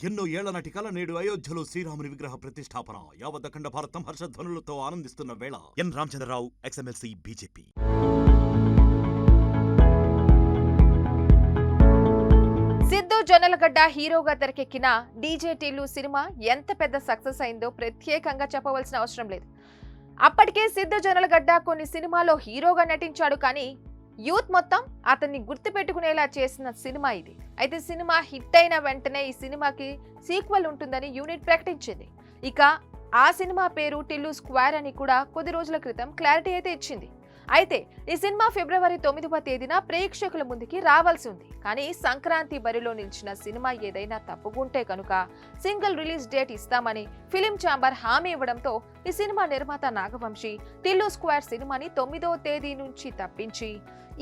ఎన్నో ఏళ్ల నాటి కల నేడు అయోధ్యలో శ్రీరాముని విగ్రహ ప్రతిష్టాపన. యావత్ అఖండ భారతం హర్షధ్వనులతో ఆనందిస్తున్న వేళ. ఎన్ రామచంద్రరావు, ఎక్స్ఎమ్మెల్సీ, బీజేపీ. సిద్ధు జొన్నలగడ్డ హీరోగా తెరకెక్కిన డీజే టిల్లు సినిమా ఎంత పెద్ద సక్సెస్ అయిందో ప్రత్యేకంగా చెప్పవలసిన అవసరం లేదు. అప్పటికే సిద్ధు జొన్నలగడ్డ కొన్ని సినిమాలో హీరోగా నటించాడు, కానీ యూత్ మొత్తం అతన్ని గుర్తుపెట్టుకునేలా చేసిన సినిమా ఇది. అయితే సినిమా హిట్ అయిన వెంటనే ఈ సినిమాకి సీక్వెల్ ఉంటుందని యూనిట్ ప్రకటించింది. ఇక ఆ సినిమా పేరు టిల్లు స్క్వేర్ అని కూడా కొద్ది రోజుల క్రితం క్లారిటీ అయితే ఇచ్చింది. అయితే ఈ సినిమా ఫిబ్రవరి 9వ తేదీన ప్రేక్షకుల ముందుకి రావాల్సి ఉంది. కానీ సంక్రాంతి బరిలో నిలిచిన సినిమా ఏదైనా తప్పుకుంటే కనుక సింగిల్ రిలీజ్ డేట్ ఇస్తామని ఫిలిం ఛాంబర్ హామీ ఇవ్వడంతో ఈ సినిమా నిర్మాత నాగవంశీ టిల్లు స్క్వేర్ సినిమాని 9వ తేదీ నుంచి తప్పించి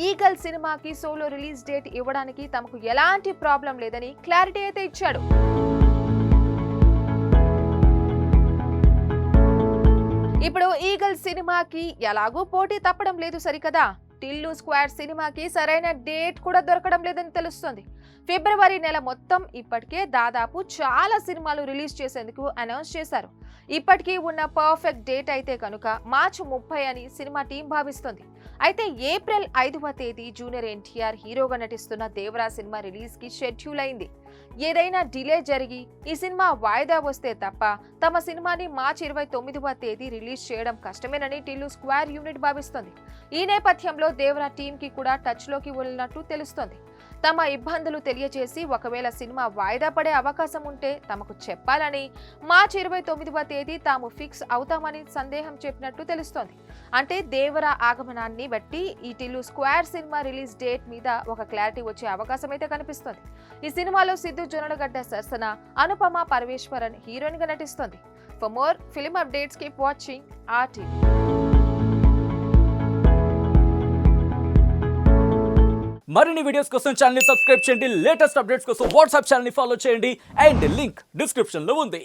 ఈగల్ సినిమాకి సోలో రిలీజ్ డేట్ ఇవ్వడానికి తమకు ఎలాంటి ప్రాబ్లం లేదని క్లారిటీ అయితే ఇచ్చాడు. ఇప్పుడు ఈగల్ సినిమాకి ఎలాగూ పోటీ తప్పడం లేదు సరికదా, టిల్లు స్క్వేర్ సినిమాకి సరైన డేట్ కూడా దొరకడం లేదని తెలుస్తుంది. ఫిబ్రవరి నెల మొత్తం ఇప్పటికే దాదాపు చాలా సినిమాలు రిలీజ్ చేసేందుకు అనౌన్స్ చేశారు. ఇప్పటికీ ఉన్న పర్ఫెక్ట్ డేట్ అయితే కనుక మార్చి 30 అని సినిమా టీం భావిస్తుంది. అయితే ఏప్రిల్ 5వ తేదీ జూనియర్ ఎన్టీఆర్ హీరోగా నటిస్తున్న దేవరా సినిమా రిలీజ్ కి షెడ్యూల్ అయింది. ఏదైనా డిలే జరిగి ఈ సినిమా వాయిదా వస్తే తప్ప తమ సినిమాని మార్చి 29వ తేదీ రిలీజ్ చేయడం కష్టమేనని టిల్లు స్క్వేర్ యూనిట్ భావిస్తోంది. ఈ నేపథ్యంలో దేవరా టీం కి కూడా టచ్ లోకి వెళ్ళినట్టు తెలుస్తోంది. తమ ఇబ్బందులు తెలియజేసి ఒకవేళ సినిమా వాయిదా పడే అవకాశం ఉంటే తమకు చెప్పాలని మార్చి 29వ తేదీ తాము ఫిక్స్ అవుతామని సందేహం చెప్పినట్టు తెలుస్తోంది. అంటే దేవరా ఆగమనాన్ని బట్టి ఈ Tillu square cinema release date మీద ఒక క్లారిటీ వచ్చే అవకాశం అయితే కనిపిస్తోంది. ఈ సినిమాలో సిద్ధు జొన్నలగడ్డ సరసన అనుపమ పరమేశ్వరన్ హీరోయిన్ గా నటిస్తోంది. For more film updates keep watching RTV. మరిన్ని వీడియోస్ కోసం ఛానల్ ని సబ్స్క్రైబ్ చేయండి. లేటెస్ట్ అప్డేట్స్ కోసం వాట్సాప్ ఛానల్ ని ఫాలో చేయండి. అండ్ లింక్ డిస్క్రిప్షన్ లో ఉంది.